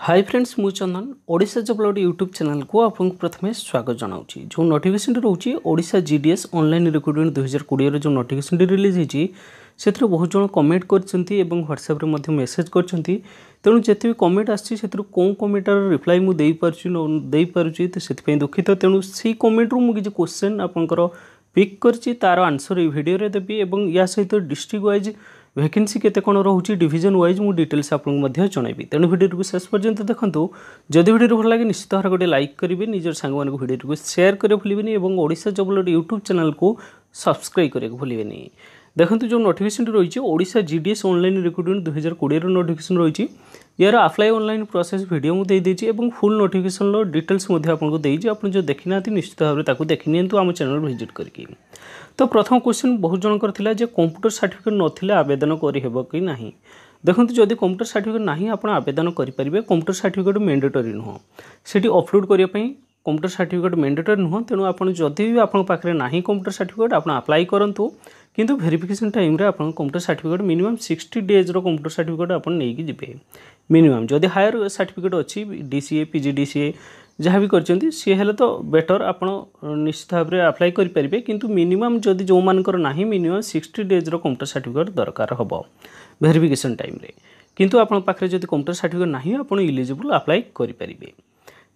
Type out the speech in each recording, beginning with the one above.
हाय friends मु Chandan Odisha job load YouTube channel को आपको प्रथम स्वागत जनाऊँगी। जो नोटिफिकेशन रोचे ओडिशा जीडीएस ऑनलाइन रिक्रुटमेंट 2020 जो नोटिफिकेशन रिलीज होती से बहुत जन कमेंट कर व्हाट्सएप मेसेज कर तेणु जिते भी कमेंट आसी कौन कमेंटर रिप्लाई मुझे पार्टी तो से दुखित तेणु से कमेंट रू मुझे क्वेश्चन आपंकर पिक कर तार आंसर ये भिडियो देवी और या सहित डिस्ट्रिक्ट वाइज वैकेंसी केते कौन रोचे डिविजन वाइज मुझे डिटेल्स आपको जनइबी। तेणु भिडियो को शेष पर्यंत देखो। जदि भिडियो भल लगे निश्चित भाव गोटे लाइक करेंगे, निजर सांग मान भिडियो को शेयर करें भूलें और Odisha job load YouTube channel को सब्सक्राइब करें भूलें। देखो जो नोटिफिकेशन रही Odisha GDS online recruitment 2020 notification रही यार अप्लाई ऑनलाइन प्रोसेस वीडियो मुझे देती फुल नोटिफिकेशन डिटेल्स आपको देती आप जो देखी ना निश्चित भाव में देखी नि आम चैनल विजिट करके। तो प्रथम क्वेश्चन बहुत जनकर थिला जे कंप्यूटर सर्टिफिकेट नथिले आवेदन करिहेबो कि नाही। देखंतु जदि कंप्यूटर सर्टिफिकेट नाही आपण आवेदन करि परिबे। कंप्यूटर सर्टिफिकेट मैंडेटरी नुह, सेठी अपलोड करिया पई कंप्यूटर सर्टिफिकेट मैंडेटरी नुह। तेणु आपण जदि भी आपण पाखरे नाही कंप्यूटर सर्टिफिकेट आपण अप्लाई करंतु, किंतु वेरिफिकेशन टाइम रे आपण कंप्यूटर सर्टिफिकेट मिनिमम 60 डेज रो कंप्यूटर सर्टिफिकेट आपण नेकी जिबे मिनिमम। जदि हायर सर्टिफिकेट अछि डीसीए पीजीडीसीए जहाँ भी कर सी हेले तो बेटर आप निश्चित भाव में अप्लाई करेंगे। किंतु मिनिमम जदि जो मानकर नहीं मिनिमम 60 डेज रो कंप्यूटर सर्टिफिकेट दरकार हम वेरिफिकेशन टाइम रे। किंतु आप पाखे जब कंप्यूटर सर्टिफिकेट नहीं आप इलिजिबल अप्लाई करेंगे।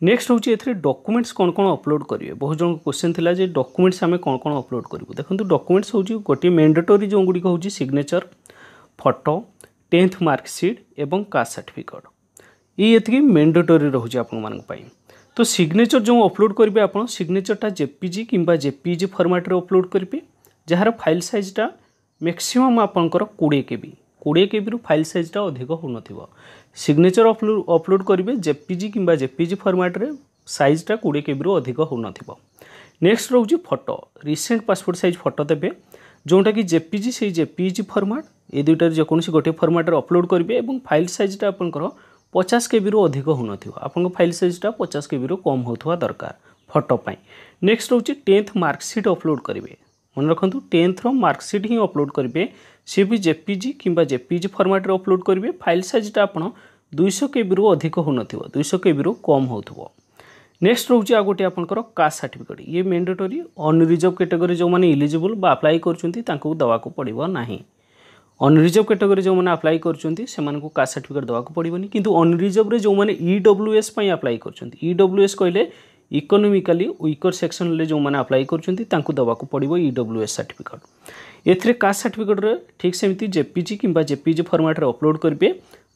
नेक्स्ट हूँ ए डॉक्यूमेंट्स कौन कौन अपलोड करेंगे। बहुत जन क्वेश्चन थिला जे डॉक्यूमेंट्स आम कौन कौन अपलोड करूँ। देखो डॉक्यूमेंट्स हूँ गोटे मैंडेटरी जो गुड़िक हूँ सिग्नेचर, फोटो, 10th मार्कशीट एवं कास्ट सर्टिफिकेट ये मैंडेटरी रोचे आप। तो सिग्नेचर जो अपलोड करेंगे आप सिग्नेचरटा जेपीजी किंबा जेपीजी फॉर्मेट रे अपलोड करेंगे जार फाइल साइजटा मैक्सिमम आपंकर 20 केबी 20 केबी रु फाइल साइजटा अधिक होन। सिग्नेचर अपलोड करेंगे जेपीजी किंबा जेपीजी फॉर्मेट रे साइजटा 20 केबी रु अधिक होन। नेक्स्ट रोचे photo, recent passport size photo देवे जोटा कि जेपीजी से जेपीजी फॉर्मेट ये दुईटार जेकोसी गोटे फॉर्मेट रे अपलोड करेंगे और फाइल साइजटा आपंकर 50 केबी रु अधिक होन। आपन फाइल साइजटा 50 केबी रु कम होथवा दरकार फोटो पाई। नेक्स्ट रोचे 10th मार्कशीट अपलोड करेंगे। मन रखु 10th रो मार्कशीट ही अपलोड करेंगे सी भी जेपीजी किंबा जेपीजी फॉर्मेट रे अपलोड करेंगे। फाइल साइजटा आपन 200 केबी रु अधिक होन 200 केबी रु कम होथवा। नेक्स्ट रोचे आ गोटे आपनकर कास्ट सर्टिफिकेट ये मैंडेटरी अनरिजर्व कैटेगरी जो माने इलिजिबल बा अप्लाई करचुंती तांको दवाको पड़िबो नाही। अनरिजर्व कैटेगरी जो मैंने अप्लाई करचुंती सेमानकु कास्ट सर्टिफिकेट दवाको पड़िबोनी। किंतु अनरिजर्व रे जो माने ईडब्ल्यूएस पई अप्लाई करचुंती ईडब्ल्यूएस कहले इकोनॉमिकली वीकर सेक्शन ले जो माने अप्लाई करचुंती तांको दवाको पड़िबो ईडब्ल्यूएस सर्टिफिकेट। एथरे कास्ट सर्टिफिकेट रे ठीक सेमती जेपीजी किंबा जेपीजी फॉर्मेट रे अपलोड करबे।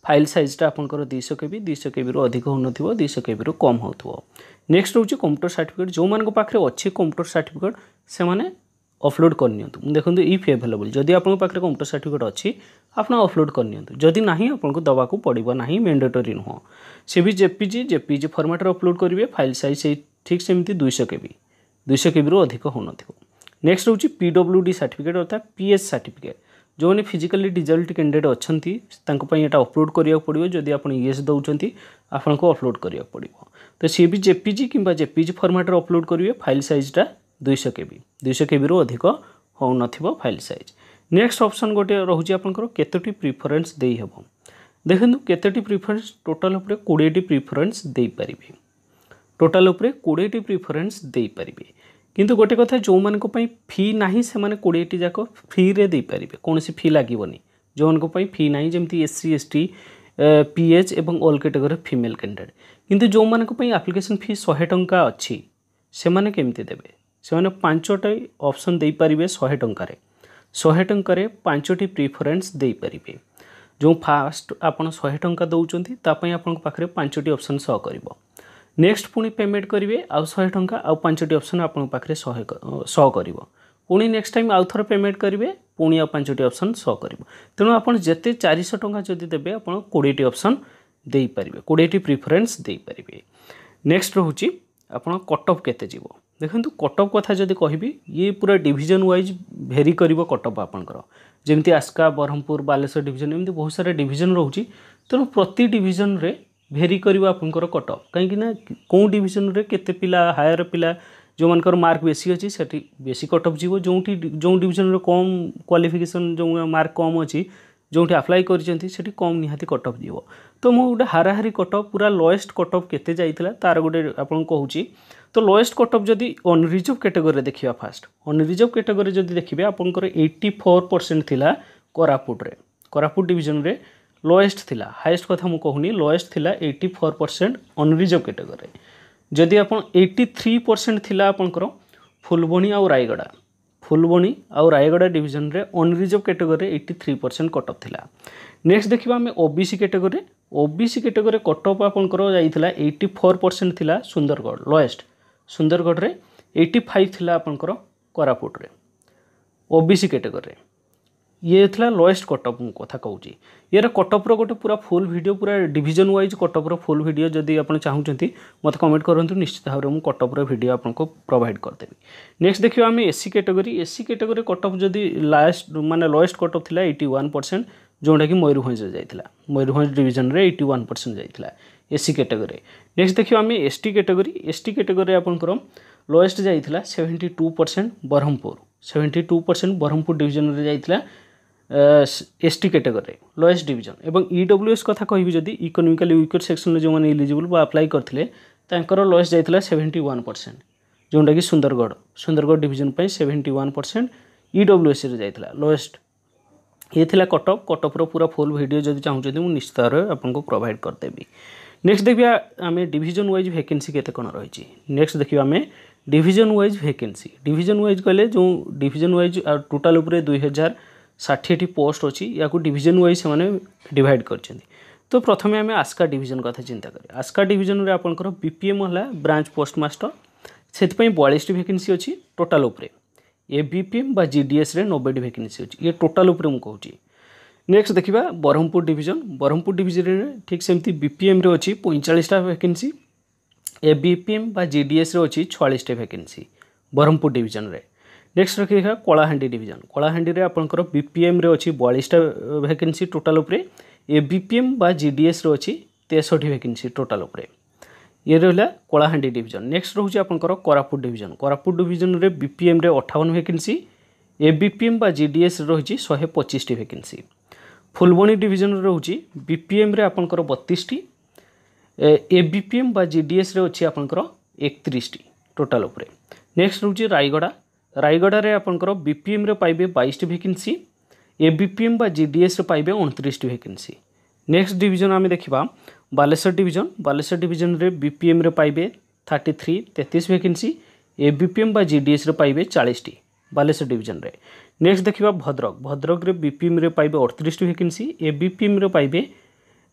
फाइल साइजटा आपनकर 200 केबी रु अधिक होन 200 केबी रु कम होथवो। नेक्स्ट होची कंप्यूटर सर्टिफिकेट जो मानक पाखरे अच्छे कंप्यूटर सर्टिफिकेट से माने अपलोड करनी। देखो इफ एवेलेबल जदि आप कंप्यूटर सर्टिफिकेट अच्छी आप अपलोड करनी, जदि ना आपको दवाक पड़ो ना मैंडेटरी नुह। सी भी जेपीजी फॉर्मेट रे अपलोड करेंगे। फाइल साइज ठीक सेमती 200 केबी रु अधिक होन। नेक्स्ट हूँ पीडब्ल्यूडी सर्टिफिकेट अर्थात पीएच सर्टिफिकेट जो मैंने फिजिकली डिजेबल्ड कैंडिडेट अच्छा यहाँ अपलोड करा पड़ो। जदि आप येस दौरान आपको अपलोड करा पड़ो तो सी भी जेपीजी किंबा जेपीजी फॉर्मेट रे अपलोड करेंगे। फाइल साइजटा 200 केबी रु अधिक हो नथिबो फाइल साइज। नेक्स्ट ऑप्शन गोटे रोचे आपनकर केतोटी प्रिफरेंस देई हेबो। देखंतु केतोटी प्रिफरेंस टोटल उपरे 20 टी प्रिफरेंस देई परिबे। टोटल उपरे 20 टी प्रिफरेंस देई परिबे। किंतु गोटे कथा जो मानको पई फी नाही से माने 20 टी जाको फ्री रे देई परिबे, कोनोसी फी लागिवनी। जो मानको पई फी नाही जेमती एससी एसटी पीएच एवं ऑल कैटेगरी फीमेल कैंडिडेट। किंतु जो मानको पई एप्लीकेशन फी 100 टंका अछि से माने केमती देबे। से मैंने 5टी ऑप्शन दे पारे 100 टंकार 100 टंकार 5टी प्रिफरेंस दे पारे। जो फास्ट आप 100 टंका दौरान तापाई आपन पाखरे 5टी ऑप्शन शो कर। नेक्स्ट पुणी पेमेंट करेंगे आउ 100 टंका आउ 5टी ऑप्शन आपन पाखरे शो कर। पुणी नेक्स्ट टाइम आउ थोड़े पेमेंट करेंगे पुणी आ 5टी ऑप्शन शो कर। तेणु आप जिते 400 टंका जदि देवे आप 20टी ऑप्शन दे पारे 20टी प्रिफरेंस दे पारे। नेक्स्ट रोचे आप कटअफ केते जीवो। देखो कटअफ कथा जदि कहबी ये पूरा डिविजन वाइज भेरी करिवो कटअफ आपनकर जेमती आस्का ब्रह्मपुर बालेश्वर डिविजन एमती बहुत सारा डिविजन रोची। तेणु प्रति डिविजन रे भेरी करिवो आपनकर कटअफ कहीं कौ डिविजन रे केते पिला हायर पिला जो मानकर मार्क बेसी अच्छी से बेसी कटअफ जीवो। जो डिविजन रे कम क्वालिफिकेशन जो मार्क कम अच्छी जो अप्लाई कर कम निहाती कट ऑफ जीव। तो मुझे गोटे हाराहारी कट ऑफ पूरा लोएस्ट कट ऑफ केते जाइतिला तार गोटे आपन कहूची। तो लोएस्ट कट ऑफ जदि अनरिजर्व कैटेगरी देखिबा फास्ट अनरिजर्व कैटेगरी जदि देखिबे आपनकर 84% थिला कोरापुट रे कोरापुट डिवीजन रे लोएस्ट थिला हाईएस्ट कथा मु कहूनी लोएस्ट थिला 84% अनरिजर्व कैटेगरी। जदि आपन 83% थिला आपनकर फुलबणी और रायगड़ा फुलबणी और रायगड़ा डिवीजन रे अनरिजर्व कैटेगरी 83% कट ऑफ थिला। नेक्स्ट देखिबा हमें ओबीसी कैटेगरी कट ऑफ आपनकर जाइथिला 84% थिला सुंदरगढ़ लोएस्ट सुंदरगढ़ रे 85 थिला आपनकर कोरापुट रे ओबीसी कैटेगरी ये थिला लोएस्ट कट ऑफ मु कथा कहूची। यार कट ऑफ रो गोटे पूरा फुल वीडियो पूरा डिवीजन वाइज कट ऑफ रो फुल वीडियो जदि आपन चाहूचंती मत कमेंट करंतु निश्चित भाव मु कट ऑफ रो वीडियो आपनको प्रोवाइड कर देबी। नेक्स्ट देखियो आमे एससी कैटेगरी कट ऑफ जदि लास्ट माने लोएस्ट कट ऑफ थिला 81% जोंडा कि मयूरभंज रे जाइथिला मयूरभंज डिवीजन रे 81% जाइथिला एससी कैटेगरी। नेक्स्ट देखियो आमे एसटी कैटेगरी आपनकर लोएस्ट जाइथिला 72% बरहमपुर 72% बरहमपुर डिवीजन रे जाइथिला एसटी कैटेगरी लोएस्ट डिवीजन। एवं ईडब्ल्यूएस कथा कहबी जदि इकोनॉमिकली वीकर सेक्शन रे जो माने एलिजिबल बा अप्लाई करथिले तांकर लोएस्ट जाइथिला 71% जोंडा कि सुंदरगढ़ डिवीजन पय 71% ईडब्ल्यूएस रे जाइथिला लोएस्ट। ये थिला कट ऑफ रो पूरा फुल वीडियो जदि चाहूचंती मु निश्चित भाव आपनको प्रोवाइड कर देबी। नेक्स्ट देखिया आमे डिवीजन वाइज वैकेंसी केते कोन रहिची। नेक्स्ट देखियो आमे डिवीजन वाइज कहले जो डिवीजन वाइज टोटल ऊपर 2060 पोस्ट अच्छी या डिवीजन वाइज से डिवाइड करछंती। तो प्रथमे आमे आस्का डिवीजन कथा चिंता करें। आस्का डिवीजन रे आपनकर बीपीएम हला ब्रांच पोस्टमास्टर सेति पई 42 वैकेंसी अच्छी टोटल ऊपर। एबीपीएम बा जीडीएस रे 90 वैकेंसी अच्छी ये टोटल ऊपर मु कहूची। नेक्स्ट देखिबा बरहमपुर डिवीजन रे ठीक सेमती बीपीएम रे अच्छी 45टा वैकेंसी एबीपीएम बा जीडीएस रे अच्छी 46टा वैकेंसी बरहमपुर डिवीजन रे। नेक्स्ट रखिए कलाहांडी डिवीजन रे आपनकर बीपीएम रे अच्छी 42टा वैकेंसी टोटल ऊपर एबीपीएम बा जीडीएस रे अच्छी 63 वैकेंसी टोटल ऊपर ये रहा कलाहांडी डिवीजन। नेक्स्ट रोचे आपनकर कोरापुट डिवीजन रे बीपीएम रे 58 वैकेंसी एबीपीएम बा जीडीएस रही 125 वैकेंसी। फुलबणी डिवीजन रोचे बीपीएम रे आपनकर 32 एबीपीएम बा जीडीएस रे अच्छी आपनकर 31 टोटल ऊपर। नेक्स्ट रोचे रायगड़ा रे आपनकर बीपीएम रे पाइबे 22 वैकेंसी एबीपीएम बा जीडीएस रे पाइबे 29 वैकेंसी। नेक्स्ट डिवीजन आमे देखिबा बालेश्वर डिवीजन रे बीपीएम रे पाइबे 33 वैकेंसी एबीपीएम बा जीडीएस रे पाइबे 40 बालेश्वर डिवीजन रे। नेक्स्ट देखिबा भद्रक रे बीपीएम रे पाइबे 38 वैकेंसी एबीपीएम रे पाइबे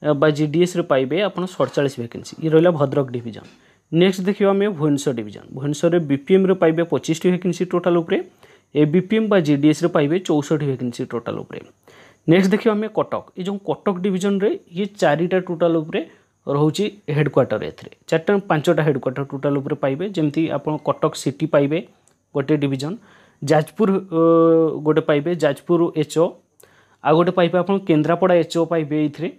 बा जीडीएस रे पाइबे आपण 47 वैकेंसी ये रहला भद्रक डिवीजन। नेक्स्ट देखिबा हमें भुवनेश्वर रे बीपीएम रे पाइबे 25 वैकेंसी टोटल ऊपर एबीपीएम बा जीडीएस रे पाइबे 64 वैकेंसी टोटल ऊपर। नेक्स्ट देखिए हमें कटक ये जो कटक डिवीजन रे ये 4टा टोटल ऊपर रोचे हेडक्वार्टर एथरे 4-5टा हेडक्वार्टर टोटल ऊपर पाइबे जेमती आपण कटक सिटी पाइबे गोटे डिवीजन जाजपुर गोटे पाइबे जाजपुर एचओ आ गोटे पाइबे आपण केन्द्रापड़ा एचओ पाइबे एथरे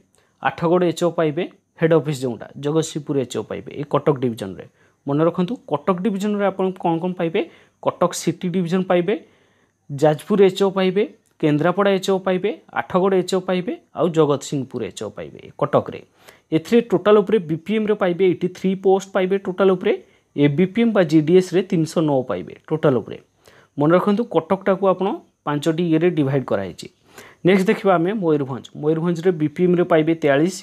आठगड़ एचओ पाइबे हेड ऑफिस जोटा जगतसिंहपुर एचओ पाइबे ये कटक डिवीजन रे मन रखु कटक डिवीजन रे आपण कौन पाइबे कटक सिटी डिवीजन पाइबे जाजपुर एचओ पाइबे केन्द्रापड़ा एचओ पाइबे आठगड़ एचओ पाइबे आउ जगतसिंहपुर एचओ पाइबे कटक रे एथरे टोटल ऊपर बीपीएम रे पाइबे 83 पोस्ट पाइबे टोटल ऊपर एबीपीएम बा जीडीएस रे 309 पाइबे टोटल ऊपर मन रखु कटकटा को आपण 5टी ये डिवाइड कराई। नेक्स्ट देखिबा हमें मयूरभंज रे बीपीएम रे पाइबे 43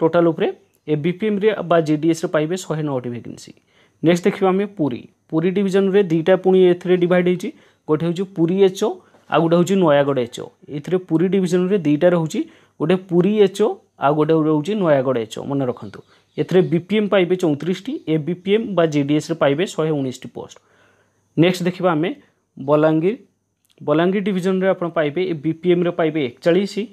टोटल ऊपर एबीपीएम रे बा जीडीएस रे पाइबे 109 वैकेंसी। नेक्स्ट देखिबा हमें पुरी डिवीजन रे दुईटा पुणी एथरे डिवाइड होची गोटे होची पुरी एचओ आ गोटे होची नयागढ़ एचओ एथरे पुरी डिवीजन रे दुईटा रहउची गोटे पुरी एचओ आ गोटे रहउची नयागढ़ एचओ मन रखंतु एथरे बीपीएम पाइबे 34 एबीपीएम बा जीडीएस रे पाइबे 119 पोस्ट। नेक्स्ट देखिबा हमें बलांगीर डिवीजन रे आपण पाइबे बीपीएम रे पाइबे 41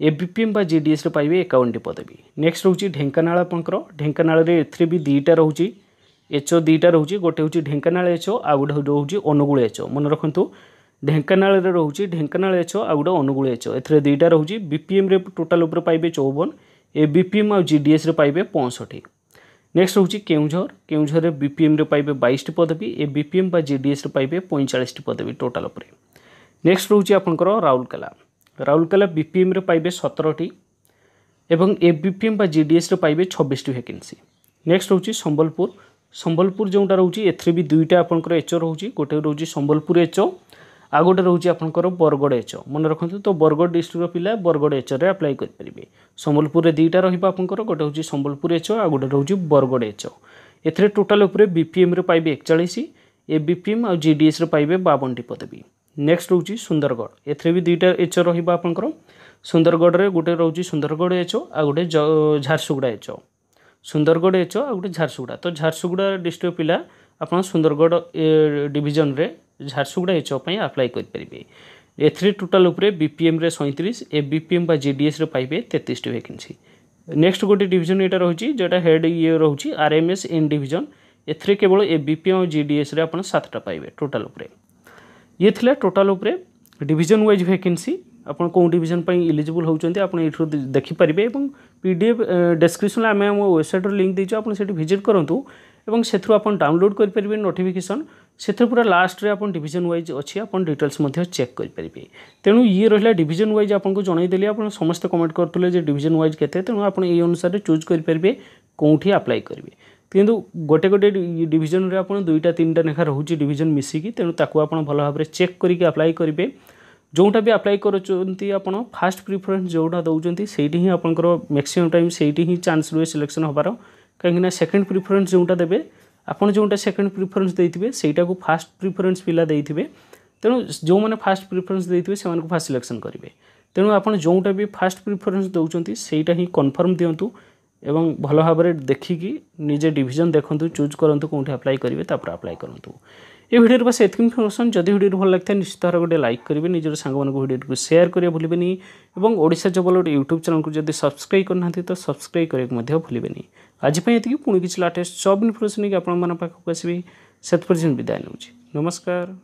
एबीपीएम बा जीडीएस रे पाइबे 51 पदवी। नेक्स्ट रहउची ढेंकानाल आपनकर ढेंकानाल रे एथरे भी दुईटा रहउची एचओ दुईटा रहउची गोटे होची ढेंकानाल एचओ आ गोटे रहउची अनुगुल एचओ मन रखंतु ढेंकानाल रे रहउची ढेंकानाल एचओ आ गोटे अनुगुल एचओ एथरे दुईटा रहउची बीपीएम रे टोटल ऊपर पाइबे 54 एबीपीएम आ जीडीएस रे पाइबे 65। नेक्स्ट रहउची केउंझर रे बीपीएम रे पाइबे 22 पदवी एबीपीएम बा जीडीएस रे पाइबे 45 पदवी टोटल ऊपर। नेक्स्ट रहउची आपनकर राउरकेला राउरकेला बीपीएम रे पाइबे 17टी एवं एबीपीएम बा जीडीएस रे पाइबे 26टी वैकेंसी। नेक्स्ट होची संबलपुर। संबलपुर जोटा रोची एथरे भी दुईटा आपनकर एचओ रोची, गोटे रोची संबलपुर एचओ आ गोटे रोची आपनकर बरगड़ एचओ। मन रखंतु तो बरगड़ डिस्ट्रिक्ट रो पिला बरगड़ एचओ रे अप्लाई कर परिबे। संबलपुर रे दुईटा रहिबा आपनकर, गोटे होची संबलपुर एचओ आ गोटे रोची बरगड़ एचओ। एथरे टोटल उपरे बीपीएम रे पाइबे 41, एबीपीएम और जीडीएस रे पाइबे 52टी पदवी। नेक्स्ट रोची सुंदरगढ़। एथरे भी दुईटा एचओ रहिबा आपनकर। सुंदरगढ़ रे गोटे रोची सुंदरगढ़ एचओ आ गोटे झारसुगुड़ा एचओ। सुंदरगढ़ एचओ आ गोटे झारसुगुड़ा। तो झारसुगुड़ा डिस्ट्रिक्ट पिला आपन सुंदरगढ़ डिवीजन रे झारसुगुड़ा एचओ पई अप्लाई कर परिबे। एथरे टोटल उपरे बीपीएम रे 37, एबीपीएम बा जीडीएस रे पाइबे 33टी वैकेंसी। नेक्स्ट गोटे डिवीजन एटा रहउची जेटा हेड ये रहउची आरएमएस एन डिवीजन। एथरे केवल एबीपीएम और जीडीएस रे आपन 7टा पाइबे टोटल उपरे। ये थिला टोटल उपरे डिवीजन वाइज वैकेंसी। आपन को डिवीजन पई एलिजिबल होउचंती आपन एठो देखि परिबे एवं पीडीएफ डिस्क्रिप्शन ला हम वेबसाइट रो लिंक देइछो, आपन सेठी विजिट करंतु एवं सेथरु आपन डाउनलोड कर परिबे नोटिफिकेशन। सेथर पूरा लास्ट रे आपन डिवीजन वाइज अछि, आपन डिटेल्स मध्ये चेक कर परिबे। तेनु ये रहला डिवीजन वाइज आपन को जणाई देली। आपन समस्त कमेंट करतले जे डिवीजन वाइज केते, तेनु आपन ए अनुसार चूज कर परिबे कोठी अप्लाई करबे। किंतु गोटे गोटे डिवीजन रे आपन दुईटा तीनटा नेखा रहउची डिवीजन मिसिकी, तेनु ताकू आपन भलो भाबरे चेक करिके अप्लाई करबे। जोटा भी अप्लाई करूँ आपन फास्ट प्रिफरेंस जोटा दौरान से आपंकर मैक्सिमम टाइम से चांस रुए सिलेक्शन होबार। कहीं सेकेंड प्रिफरेंस जोटा देवे आपन जोटा सेकेंड प्रिफरेंस देते सेटा को फास्ट प्रिफरेंस पिला देते, तेणु जो मैंने फास्ट प्रिफरेंस देते से फास्ट सिलेक्शन करेंगे। तेणु आपन जोटा भी फास्ट प्रिफरेंस दौरान सेटा ही कन्फर्म दिंतु एवं भल भाव देखिकी निजे डिवीजन देखु चूज करूँ कौन अप्लाई करेंगे तापर अप्लाई करूँ। ये वीडियो बस एतक इनफर्मेशन। जदि वीडियो भल लगता है निश्चित भाव गोटे लाइक करेंगे, निजर सांग मान वीडियो को शेयर करिया भूलिबेनी एवं Odisha job alert YouTube channel को जदि सब्सक्राइब करना तो सब्सक्राइब करने भूलिबेनी। आज ये पुणी किसी लाटेस्ट जॉब इनफर्मेशन आपको आसबी से विदाय नौछि। नमस्कार।